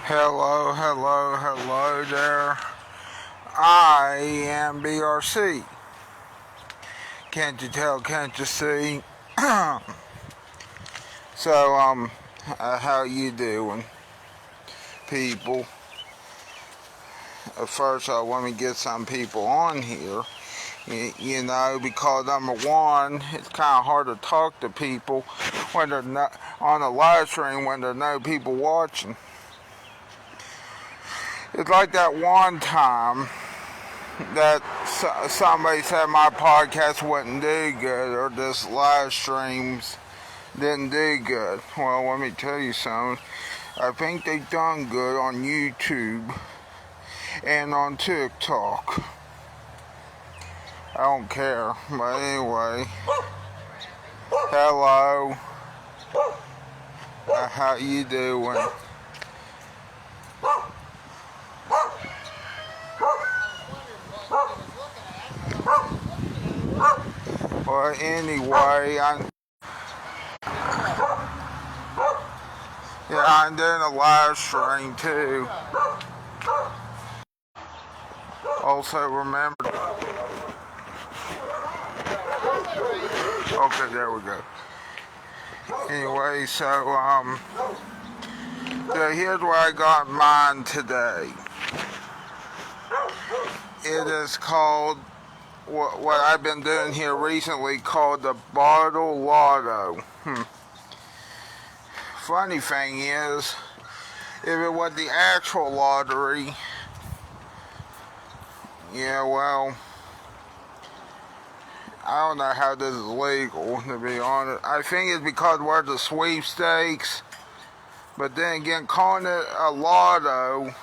Hello, hello, hello there. I am BRC. Can't you tell, can't you see? So, how you doing, people? First, let me get some people on here. You know, because number one, it's kind of hard to talk to people when they're not on a live stream when there's no people watching. It's like that one time that somebody said my podcast wouldn't do good or this live streams didn't do good. Well, let me tell you something. I think they've done good on YouTube and on TikTok. I don't care. But anyway, hello. How you doing? Well, anyway, I'm doing a live stream too. Also, remember. Okay, there we go. Anyway, so here's what I got in mind today. It is called what I've been doing here recently called the Bottle Lotto. Funny thing is, if it was the actual lottery, yeah, well, I don't know how this is legal, to be honest. I think it's because we're the sweepstakes, but then again, calling it a lotto,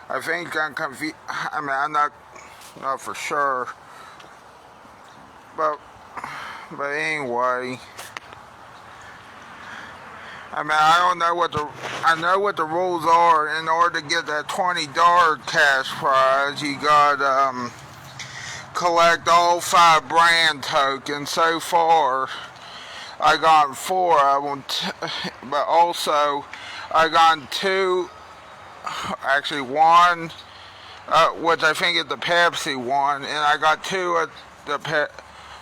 I think I'm confused. I mean, I'm not for sure, but anyway, I mean, I know what the rules are. In order to get that $20 cash prize, you got collect all 5 brand tokens. So far, I got 4 of them, but also I got 2. Actually, 1. Which I think is the Pepsi one, and I got 2 of the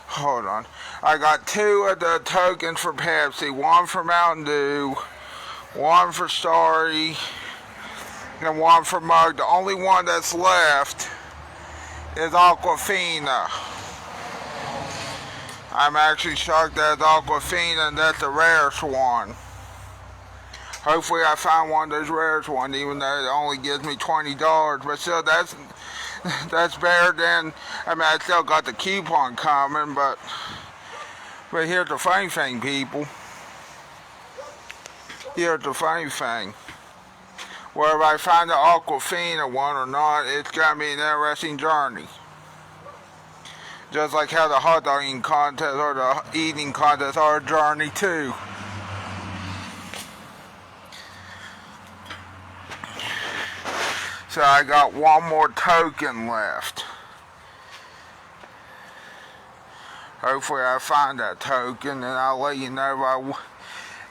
hold on. I got 2 of the tokens for Pepsi, 1 for Mountain Dew, 1 for Starry, and 1 for Mug. The only one that's left is Aquafina. I'm actually shocked that it's Aquafina, and that's the rarest one. Hopefully I find one of those rarest ones, even though it only gives me $20. But still, that's better than, I mean, I still got the coupon coming, but here's the funny thing, people. Here's the funny thing. Whether I find the Aquafina one or not, it's going to be an interesting journey. Just like how the hot dog eating contest or the eating contest are a journey too. So I got 1 more token left. Hopefully I find that token and I'll let you know.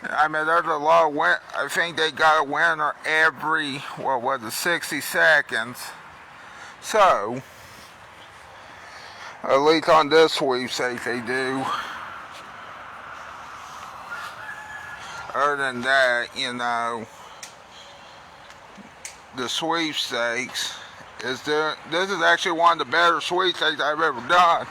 I mean, there's a lot of I think they got a winner every, 60 seconds. So, at least on this sweepstakes they do. Other than that, you know, the sweepstakes this is actually one of the better sweepstakes I've ever done.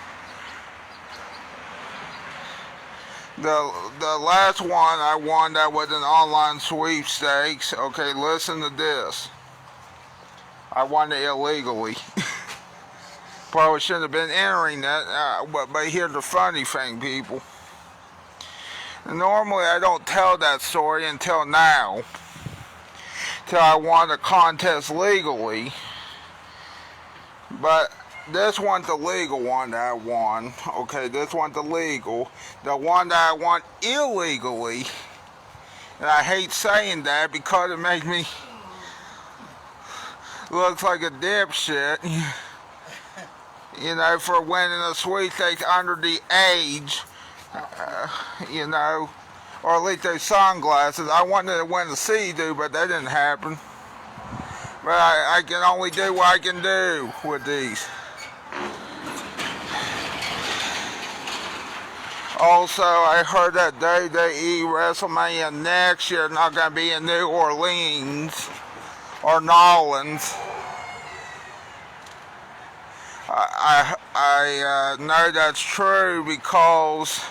The last one I won that was an online sweepstakes. Okay, listen to this. I won it illegally. Probably shouldn't have been entering that, but here's the funny thing, people. Normally I don't tell that story until now. Till I won the contest legally, but this one's the legal one that I won. Okay, this one's the legal. The one that I won illegally, and I hate saying that because it makes me look like a dipshit, you know, for winning a sweepstakes under the age, you know. or at least those sunglasses. I wanted to win the see-through, but that didn't happen. But I can only do what I can do with these. Also, I heard that WWE WrestleMania next year not going to be in New Orleans or Nolans. I know that's true because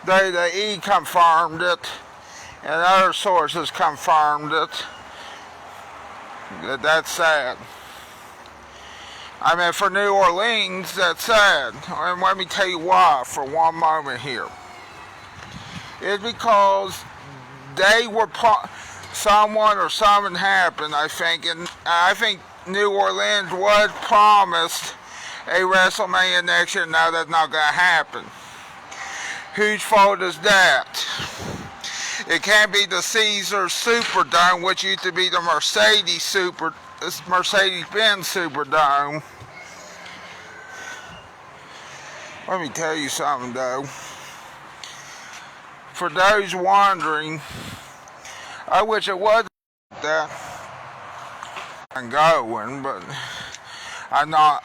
WWE confirmed it and other sources confirmed it. That's sad. I mean, for New Orleans, that's sad. And let me tell you why for one moment here. It's because they were someone or something happened, I think, and I think New Orleans was promised a WrestleMania next year. Now that's not going to happen. Whose fault is that? It can't be the Caesars Superdome, which used to be the Mercedes-Benz Superdome. Let me tell you something though. For those wondering, I wish it was that I'm going, but I'm not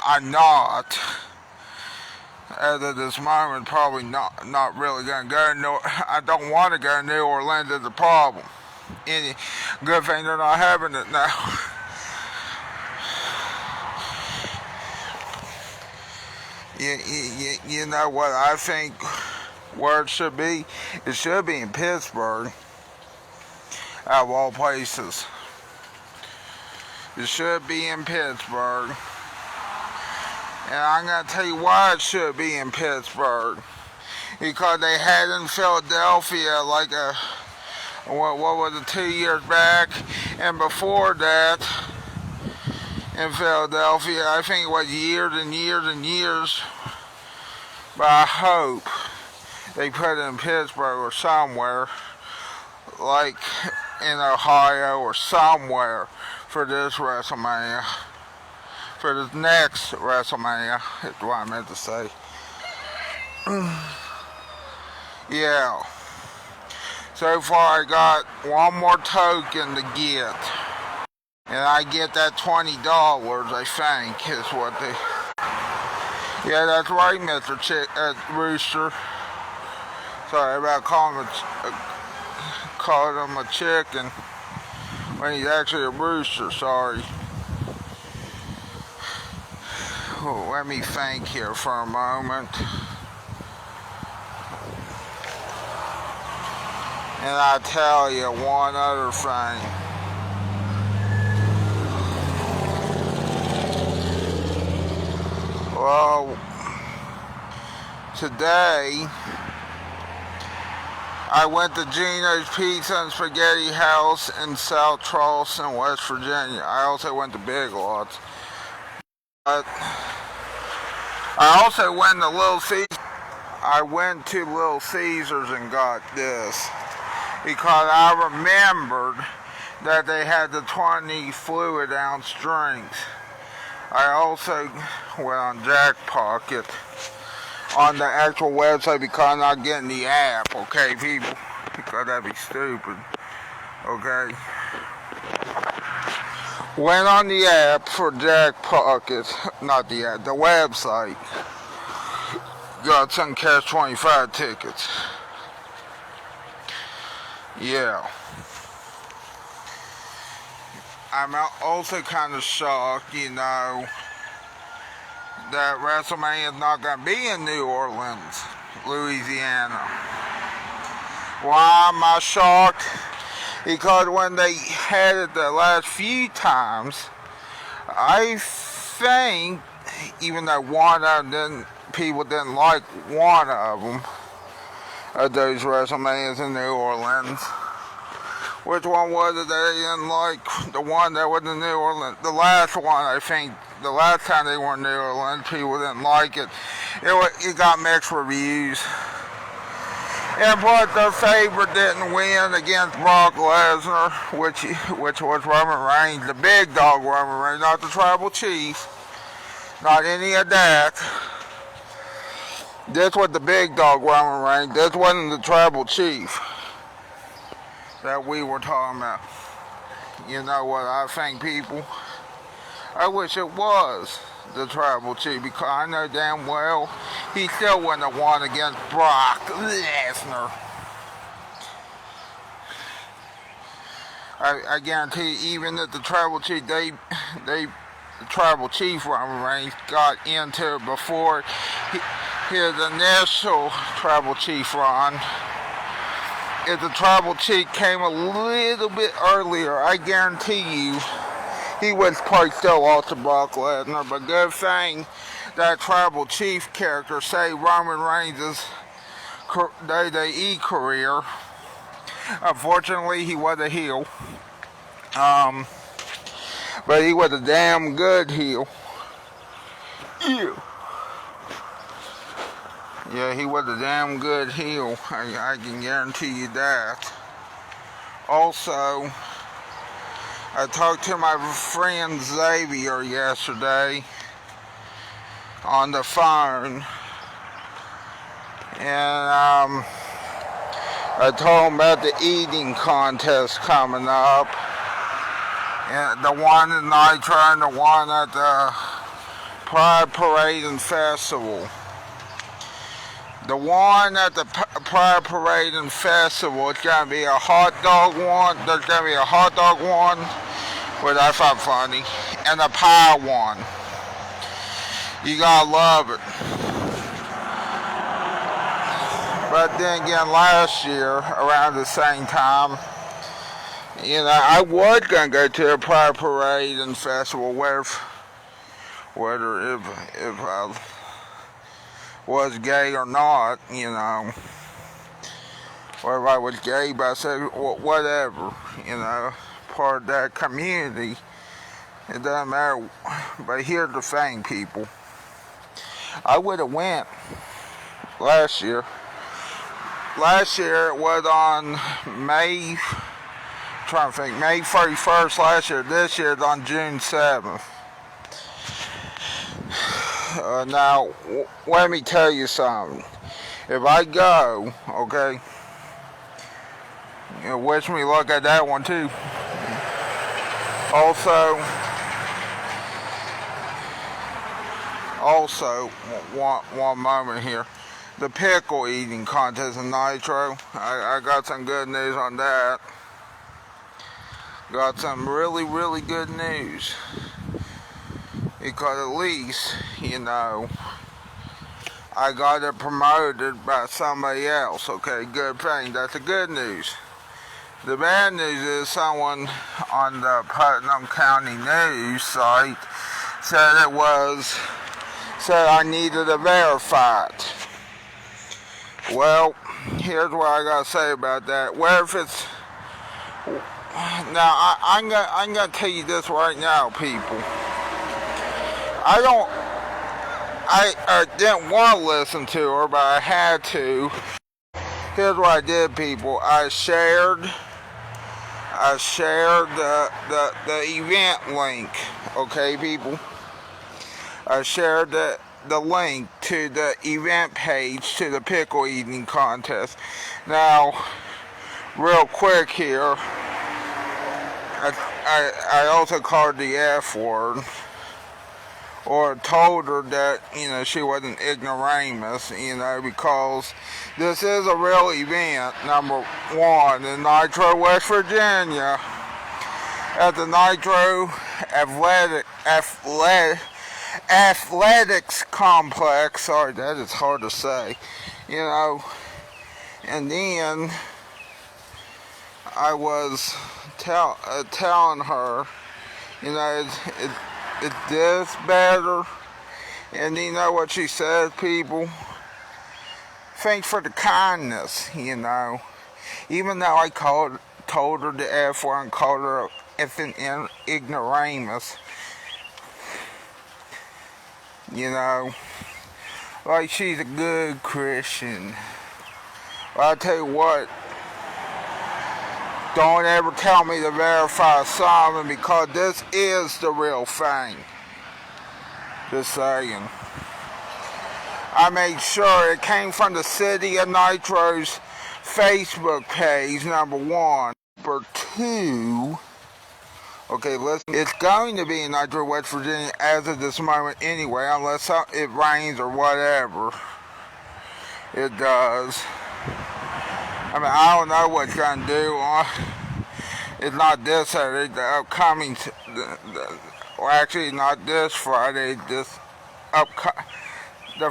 as of this moment, probably not really going to go. I don't want to go to New Orleans is the problem. Any good thing they're not having it now. You know what I think where it should be? It should be in Pittsburgh, out of all places. It should be in Pittsburgh. And I'm going to tell you why it should be in Pittsburgh. Because they had it in Philadelphia like what was it, 2 years back? And before that, in Philadelphia, I think it was years and years and years. But I hope they put it in Pittsburgh or somewhere, like in Ohio or somewhere, for this WrestleMania. For this next WrestleMania, is what I meant to say. Yeah. So far I got one more token to get. And I get that $20, I think, is what they... Yeah, that's right, Mr. Rooster. Sorry about calling him a chicken when he's actually a rooster, sorry. Oh, let me think here for a moment. And I'll tell you one other thing. Well, today I went to Gino's Pizza and Spaghetti House in South Charleston, West Virginia. I also went to Big Lots. But I also went to Little Caesars. I went to Little Caesars and got this because I remembered that they had the 20 fluid ounce drinks. I also went on Jack Pocket on the actual website because I'm not getting the app, okay, people? Because that'd be stupid, okay? Went on the app for Jack Pocket, not the app, the website. Got some cash 25 tickets. Yeah. I'm also kind of shocked, you know, that WrestleMania is not going to be in New Orleans, Louisiana. Why am I shocked? Because when they had it the last few times, I think, even though one of them people didn't like one of them, of those WrestleManias in New Orleans. Which one was it that they didn't like? The one that was in New Orleans. The last one, I think, the last time they were in New Orleans, people didn't like it. It got mixed reviews. And plus, their favorite didn't win against Brock Lesnar, which was Roman Reigns, the big dog Roman Reigns, not the tribal chief, not any of that. This was the big dog Roman Reigns. This wasn't the tribal chief. that we were talking about. You know what I think, people? I wish it was the tribal chief, because I know damn well he still wouldn't have won against Brock Lesnar. I guarantee you, even if the tribal chief, the tribal chief Roman Reigns got into it before his initial tribal chief run, if the tribal chief came a little bit earlier, I guarantee you he was probably still lost to Brock Lesnar. But good thing that tribal chief character saved Roman Reigns' WWE career. Unfortunately, he was a heel. But he was a damn good heel. Yeah, he was a damn good heel. I can guarantee you that. Also, I talked to my friend Xavier yesterday on the phone. And I told him about the eating contest coming up. And the one in NITRO and the one at the Pride Parade and Festival. The one at the Pride Parade and Festival, it's going to be a hot dog one. There's going to be a hot dog one, which I found funny, and a pie one. You got to love it. But then again, last year, around the same time, you know, I was going to go to a Pride Parade and Festival whether if I was gay or not, you know, whether I was gay, but I said, well, whatever, you know, part of that community, it doesn't matter. But here's the thing, people, I would have went last year. Last year it was on May 31st last year. This year it's on June 7th. Now, let me tell you something. If I go, okay, you know, wish me luck at that one too. Also, one moment here. The pickle eating contest in NITRO. I got some good news on that. Got some really, really good news. Because at least, you know, I got it promoted by somebody else. Okay, good thing. That's the good news. The bad news is someone on the Putnam County News site said I needed to verify it. Well, here's what I gotta say about that. Where if it's now, I'm gonna tell you this right now, people. I didn't want to listen to her, but I had to. Here's what I did, people. I shared the event link. Okay, people. I shared the link to the event page to the pickle eating contest. Now, real quick here, I also called the F word, or told her that, you know, she was an ignoramus, you know, because this is a real event, number one, in NITRO, West Virginia, at the NITRO Athletics Complex. Sorry, that is hard to say, you know. And then I was telling her, you know, is this better? And you know what she said, people? Thanks for the kindness, you know. Even though I told her the F word and called her an ignoramus, you know, like she's a good Christian. Well, I'll tell you what, don't ever tell me to verify something, because this is the real thing. Just saying. I made sure it came from the City of NITRO's Facebook page, number one. For 2. Okay, listen. It's going to be in NITRO, West Virginia as of this moment anyway, unless it rains or whatever. It does. I mean, I don't know what it's going to do. It's not this Saturday, the upcoming, well, actually not this Friday, the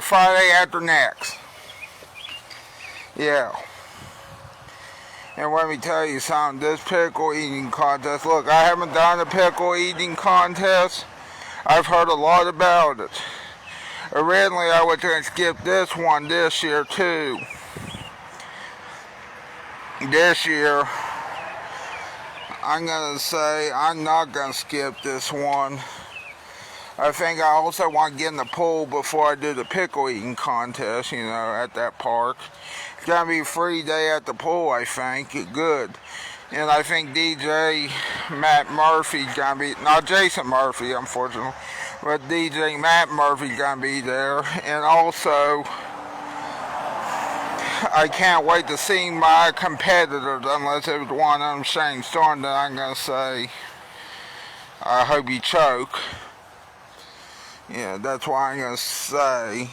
Friday after next. Yeah. And let me tell you something, this pickle eating contest, look, I haven't done a pickle eating contest. I've heard a lot about it. Originally, I was going to skip this one this year, too. This year, I'm going to say I'm not going to skip this one. I think I also want to get in the pool before I do the pickle eating contest, you know, at that park. It's going to be a free day at the pool, I think. Good. And I think DJ Matt Murphy's going to be, not Jason Murphy, unfortunately, but DJ Matt Murphy's going to be there. And also, I can't wait to see my competitors, unless it was one of them, Shane Storm, that I'm going to say, I hope you choke. Yeah, that's what I'm going to say.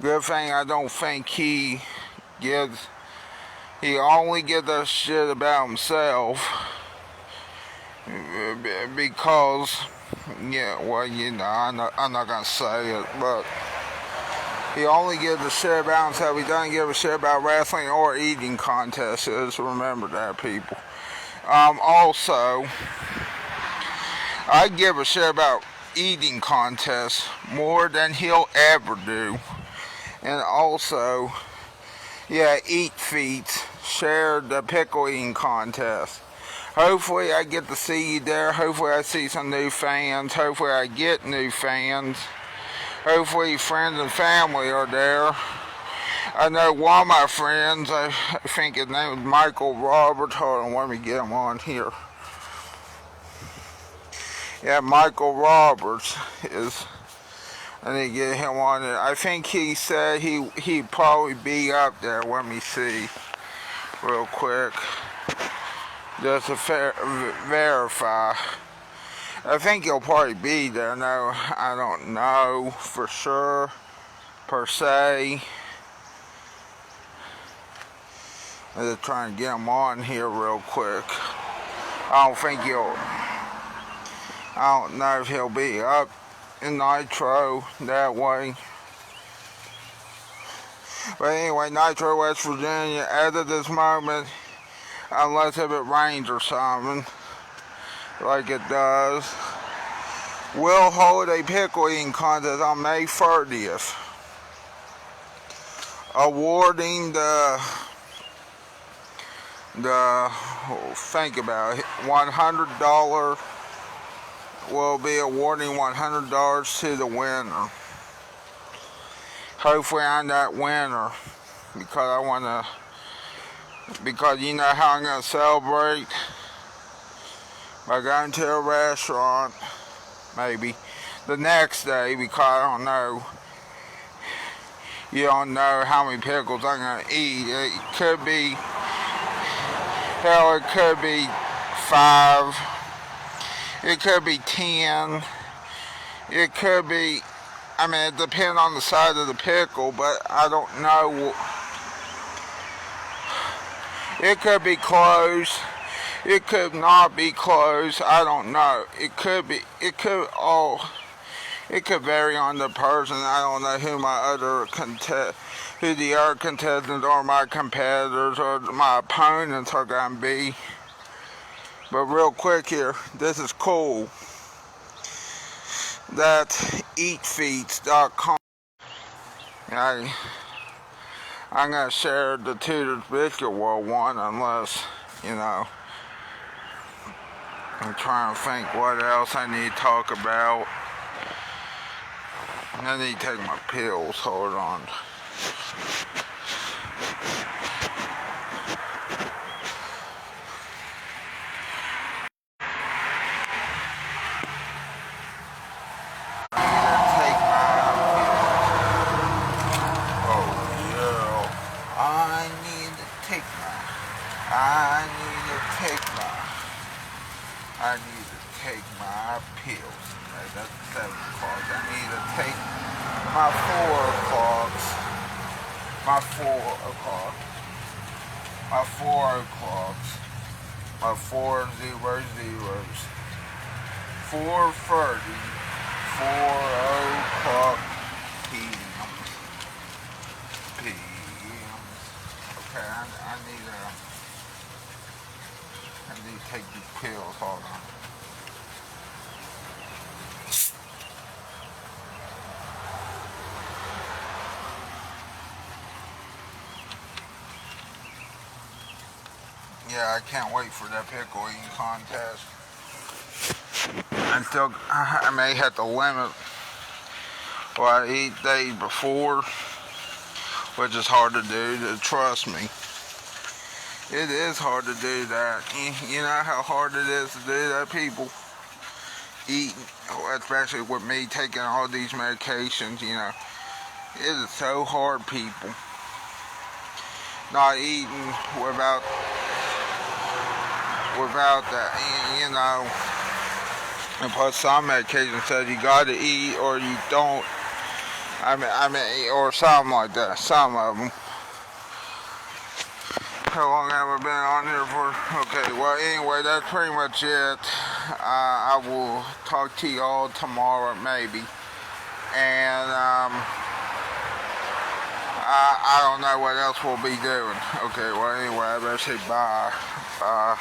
Good thing I don't think he only gives a shit about himself. Because, yeah, well, you know, I'm not going to say it, but he only gives a shit about himself. He doesn't give a shit about wrestling or eating contests. Just remember that, people. Also, I give a shit about eating contests more than he'll ever do. And also, yeah, Eat Feet shared the pickle eating contest. Hopefully I get to see you there. Hopefully I see some new fans. Hopefully I get new fans. Hopefully friends and family are there. I know one of my friends, I think his name is Michael Roberts. Hold on, let me get him on here. Yeah, Michael Roberts is, I need to get him on it. I think he said he'd probably be up there. Let me see real quick. Just to verify. I think he'll probably be there. No, I don't know for sure, per se. I'm just trying to get him on here real quick. I don't know if he'll be up in NITRO that way. But anyway, NITRO, West Virginia, as of this moment, unless if it rains or something, like it does, will hold a pickle eating contest on May 30th, awarding think about it, $100, will be awarding $100 to the winner. Hopefully I'm that winner, because you know how I'm going to celebrate? By going to a restaurant, maybe the next day, because I don't know. You don't know how many pickles I'm going to eat. It could be, hell, it could be 5. It could be 10. It could be, I mean, it depends on the size of the pickle, but I don't know. It could be close. It could not be close. I don't know. It could be. It could vary on the person. I don't know who who the other contestants or my competitors or my opponents are going to be. But real quick here, this is cool. That eatfeeds.com. I'm going to share the Tudor's Biscuit World one, unless, you know, I'm trying to think what else I need to talk about. I need to take my pills. Hold on. I need to take I need to take my pills. Okay, that's 7 o'clock. I need to take my 4 o'clocks. My 4 o'clock. My 4 o'clocks. My 4 0 0s. 4:30. 4 o'clock p.m. Okay, I need to take these pills. Hold on. Yeah, I can't wait for that pickle eating contest. I may have to limit what I eat days before, which is hard to do. Trust me, it is hard to do that. You know how hard it is to do that, people? Eating, especially with me taking all these medications, you know. It is so hard, people. Not eating without that, you know. And plus, some medication says you gotta eat or you don't. I mean, or something like that. Some of them. How long have I been on here for? Okay, well, anyway, that's pretty much it. I will talk to y'all tomorrow, maybe. And, I don't know what else we'll be doing. Okay, well, anyway, I better say bye. Bye.